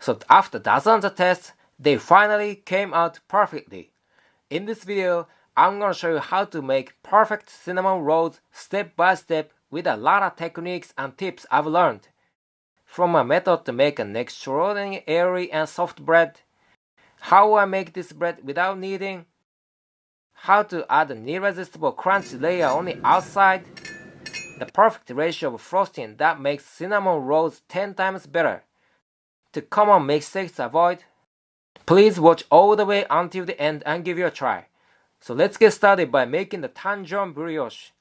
So after dozens of tests, they finally came out perfectly. In this video, I'm gonna show you how to make perfect cinnamon rolls step by step with a lot of techniques and tips I've learned. From a method to make an extraordinarily airy and soft bread, how I make this bread without kneading, how to add an irresistible crunchy layer on the outside, the perfect ratio of frosting that makes cinnamon rolls 10 times better, to common mistakes to avoid. Please watch all the way until the end and give it a try. So let's get started by making the tangzhong brioche.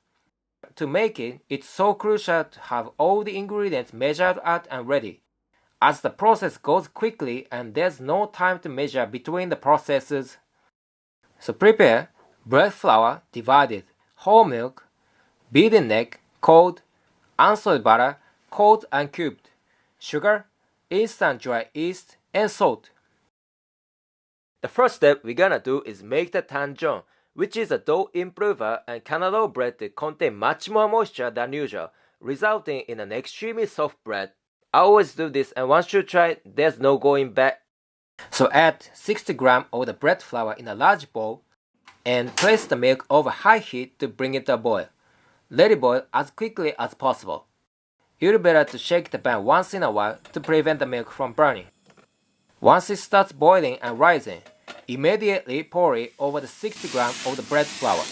To make it, it's so crucial to have all the ingredients measured out and ready, as the process goes quickly and there's no time to measure between the processes. So prepare bread flour divided, whole milk, beaten egg, cold, unsalted butter, cold and cubed, sugar, instant dry yeast, and salt. The first step we're gonna do is make the tangzhong, which is a dough improver and can allow bread to contain much more moisture than usual, resulting in an extremely soft bread. I always do this, and once you try it, there's no going back. So add 60 grams of the bread flour in a large bowl and place the milk over high heat to bring it to a boil. Let it boil as quickly as possible. You'd better to shake the pan once in a while to prevent the milk from burning. Once it starts boiling and rising, immediately pour it over the 60 grams of the bread flour.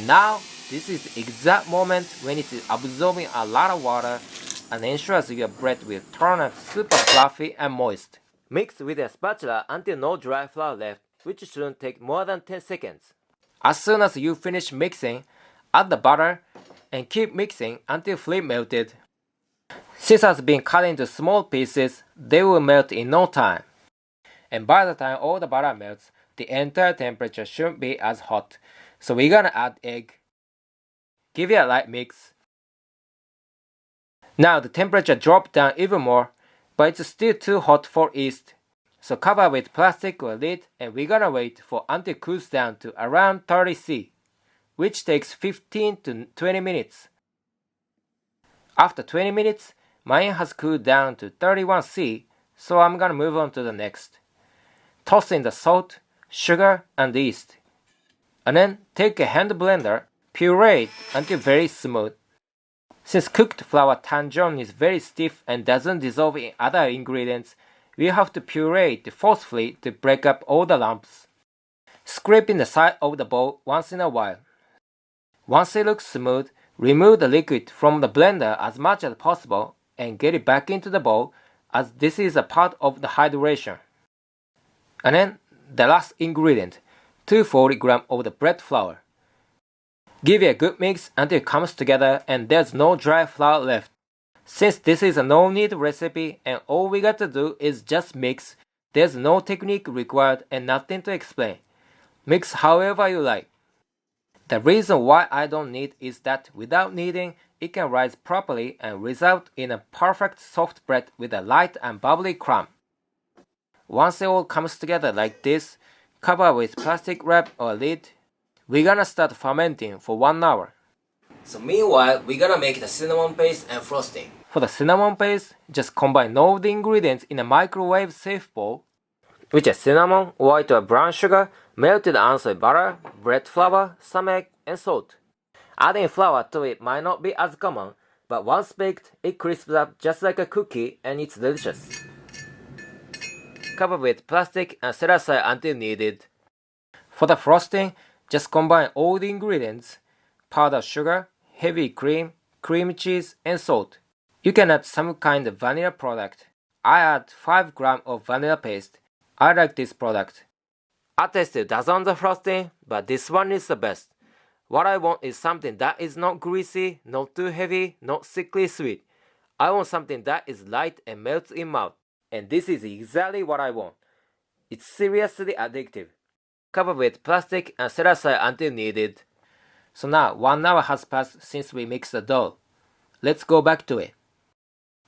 Now, this is the exact moment when it is absorbing a lot of water and ensures your bread will turn out super fluffy and moist. Mix with a spatula until no dry flour left, which shouldn't take more than 10 seconds. As soon as you finish mixing, add the butter and keep mixing until fully melted. Since it has been cut into small pieces, they will melt in no time. And by the time all the butter melts, the entire temperature shouldn't be as hot. So we're gonna add egg. Give it a light mix. Now the temperature dropped down even more, but it's still too hot for yeast. So cover with plastic or lid, and we're gonna wait for until it cools down to around 30 C, which takes 15 to 20 minutes. After 20 minutes, mine has cooled down to 31 C, so I'm gonna move on to the next. Toss in the salt, sugar, and yeast. And then take a hand blender, puree it until very smooth. Since cooked flour tangzhong is very stiff and doesn't dissolve in other ingredients, we have to puree it forcefully to break up all the lumps. Scraping the side of the bowl once in a while. Once it looks smooth, remove the liquid from the blender as much as possible and get it back into the bowl, as this is a part of the hydration. And then the last ingredient, 240 grams of the bread flour. Give it a good mix until it comes together and there's no dry flour left. Since this is a no-knead recipe and all we got to do is just mix, there's no technique required and nothing to explain. Mix however you like. The reason why I don't knead is that without kneading, it can rise properly and result in a perfect soft bread with a light and bubbly crumb. Once it all comes together like this, cover with plastic wrap or lid. We're gonna start fermenting for 1 hour. So meanwhile, we're gonna make the cinnamon paste and frosting. For the cinnamon paste, just combine all the ingredients in a microwave safe bowl, which is cinnamon, white or brown sugar, melted unsalted butter, bread flour, some egg, and salt. Adding flour to it might not be as common, but once baked, it crisps up just like a cookie and it's delicious. Cover with plastic and set aside until needed. For the frosting, just combine all the ingredients, powdered sugar, heavy cream, cream cheese, and salt. You can add some kind of vanilla product. I add 5 grams of vanilla paste. I like this product. I tested dozens of frosting, but this one is the best. What I want is something that is not greasy, not too heavy, not sickly sweet. I want something that is light and melts in mouth. And this is exactly what I want. It's seriously addictive. Cover with plastic and set aside until needed. So now 1 hour has passed since we mixed the dough. Let's go back to it.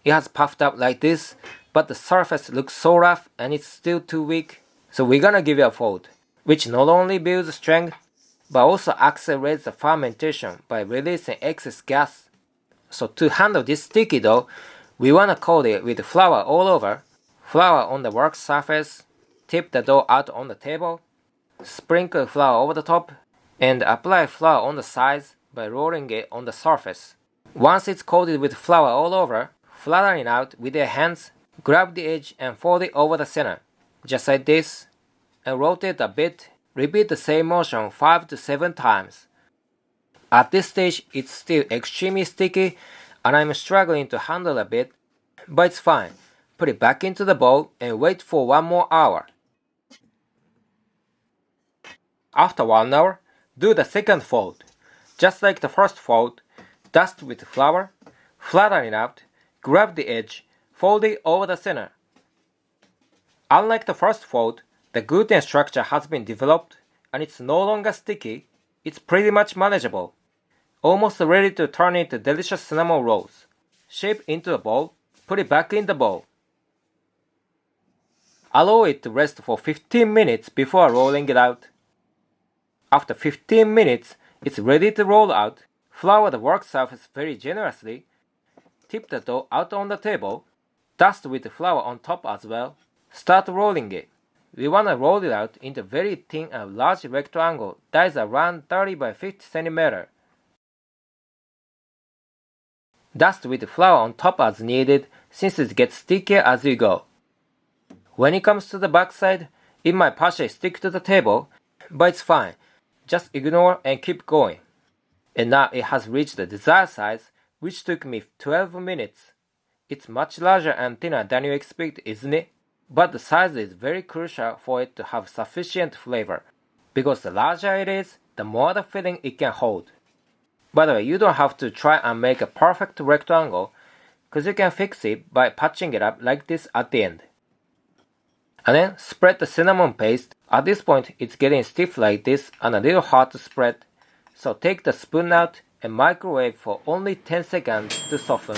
It has puffed up like this, but the surface looks so rough and it's still too weak. So we're gonna give it a fold, which not only builds strength, but also accelerates the fermentation by releasing excess gas. So to handle this sticky dough, we wanna coat it with flour all over. flour on the work surface, tip the dough out on the table, sprinkle flour over the top, and apply flour on the sides by rolling it on the surface. Once it's coated with flour all over, flatten it out with your hands, grab the edge and fold it over the center, just like this, and rotate a bit. Repeat the same motion 5 to 7 times. At this stage, it's still extremely sticky and I'm struggling to handle a bit, but it's fine. Put it back into the bowl and wait for 1 more hour. After 1 hour, do the second fold. Just like the first fold, dust with flour, flatten it out, grab the edge, fold it over the center. Unlike the first fold, the gluten structure has been developed and it's no longer sticky. It's pretty much manageable. Almost ready to turn into delicious cinnamon rolls. Shape into a ball, put it back in the bowl. Allow it to rest for 15 minutes before rolling it out. After 15 minutes, it's ready to roll out. Flour the work surface very generously. Tip the dough out on the table. Dust with the flour on top as well. Start rolling it. We want to roll it out into very thin and large rectangle that is around 30 by 50 cm. Dust with flour on top as needed since it gets stickier as you go. When it comes to the backside, it might partially stick to the table, but it's fine. Just ignore and keep going. And now it has reached the desired size, which took me 12 minutes. It's much larger and thinner than you expect, isn't it? But the size is very crucial for it to have sufficient flavor, because the larger it is, the more the filling it can hold. By the way, you don't have to try and make a perfect rectangle, because you can fix it by patching it up like this at the end. And then spread the cinnamon paste. At this point, it's getting stiff like this and a little hard to spread. So take the spoon out and microwave for only 10 seconds to soften.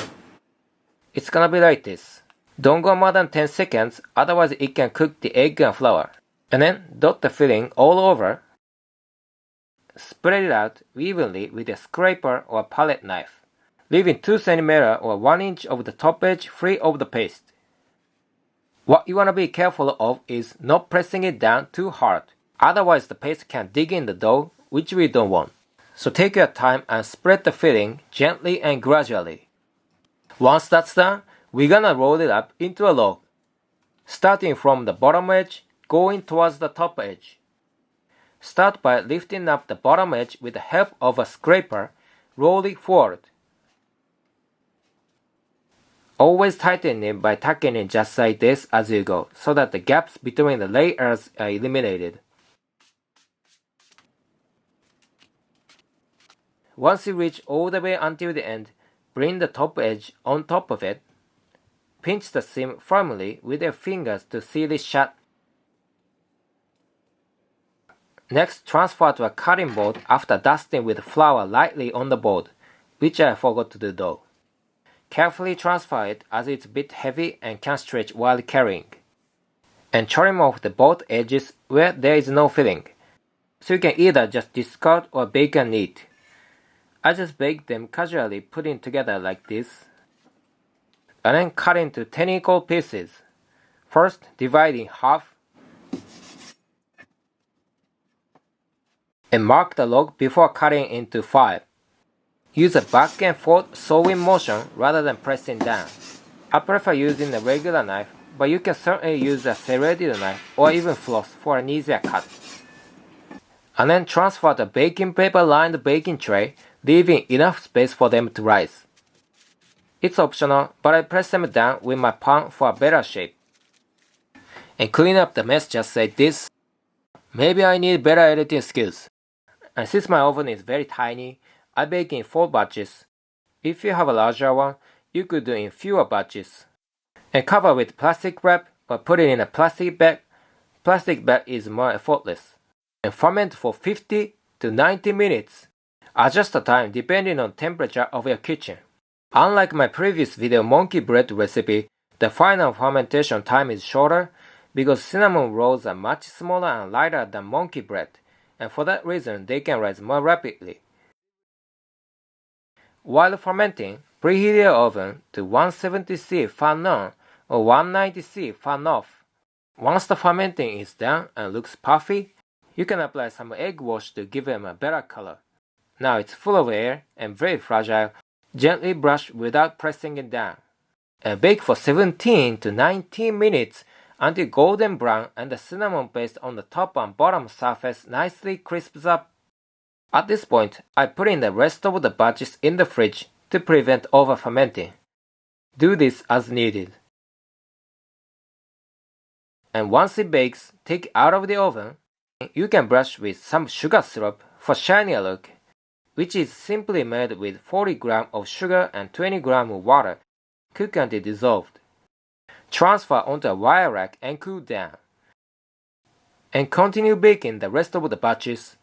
It's gonna be like this. Don't go more than 10 seconds, otherwise it can cook the egg and flour. And then dot the filling all over. Spread it out evenly with a scraper or palette knife, leaving 2 cm or 1 inch of the top edge free of the paste. What you want to be careful of is not pressing it down too hard, otherwise the paste can dig in the dough, which we don't want. So take your time and spread the filling gently and gradually. Once that's done, we're gonna roll it up into a log, starting from the bottom edge, going towards the top edge. Start by lifting up the bottom edge with the help of a scraper, roll it forward. Always tighten it by tucking it just like this as you go, so that the gaps between the layers are eliminated. Once you reach all the way until the end, bring the top edge on top of it. Pinch the seam firmly with your fingers to seal it shut. Next, transfer to a cutting board after dusting with flour lightly on the board, which I forgot to do though. Carefully transfer it as it's a bit heavy and can stretch while carrying. And trim off the both edges where there is no filling, so you can either just discard or bake and knead. I just bake them casually, putting together like this, and then cut into 10 equal pieces. First, divide in half, and mark the log before cutting into 5. Use a back and forth sewing motion rather than pressing down. I prefer using a regular knife, but you can certainly use a serrated knife or even floss for an easier cut. And then transfer the baking paper lined baking tray, leaving enough space for them to rise. It's optional, but I press them down with my palm for a better shape. And clean up the mess just like this. Maybe I need better editing skills. And since my oven is very tiny, I bake in 4 batches. If you have a larger one, you could do in fewer batches. And cover with plastic wrap or put it in a plastic bag. Plastic bag is more effortless. And ferment for 50 to 90 minutes. Adjust the time depending on temperature of your kitchen. Unlike my previous video monkey bread recipe, the final fermentation time is shorter because cinnamon rolls are much smaller and lighter than monkey bread, and for that reason they can rise more rapidly. While fermenting, preheat your oven to 170°C fan on or 190°C fan off. Once the fermenting is done and looks puffy, you can apply some egg wash to give them a better color. Now it's full of air and very fragile. Gently brush without pressing it down. And bake for 17 to 19 minutes until golden brown and the cinnamon paste on the top and bottom surface nicely crisps up. At this point, I put in the rest of the batches in the fridge to prevent over fermenting. Do this as needed. And once it bakes, take it out of the oven. You can brush with some sugar syrup for shinier look, which is simply made with 40 grams of sugar and 20 grams of water. Cook until dissolved. Transfer onto a wire rack and cool down. And continue baking the rest of the batches.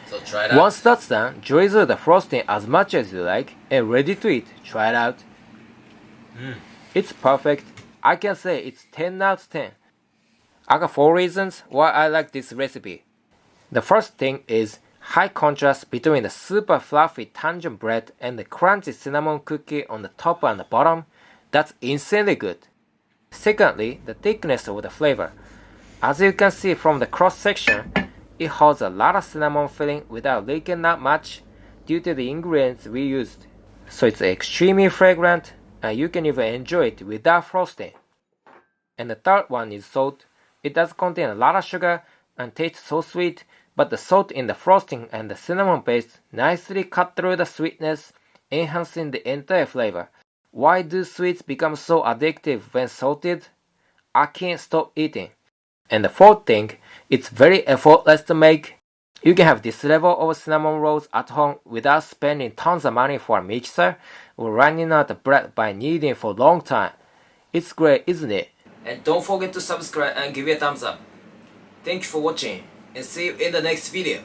So try it out. Once that's done, drizzle the frosting as much as you like and ready to eat. Try it out. It's perfect. I can say it's 10 out of 10. I got 4 reasons why I like this recipe. The first thing is high contrast between the super fluffy tangzhong bread and the crunchy cinnamon cookie on the top and the bottom. That's insanely good. Secondly, the thickness of the flavor. As you can see from the cross section, it holds a lot of cinnamon filling without leaking that much due to the ingredients we used. So it's extremely fragrant and you can even enjoy it without frosting. And the third one is salt. It does contain a lot of sugar and tastes so sweet, but the salt in the frosting and the cinnamon paste nicely cut through the sweetness, enhancing the entire flavor. Why do sweets become so addictive when salted? I can't stop eating. And the fourth thing, it's very effortless to make. You can have this level of cinnamon rolls at home without spending tons of money for a mixer or running out of bread by kneading for a long time. It's great, isn't it? And don't forget to subscribe and give it a thumbs up. Thank you for watching and see you in the next video.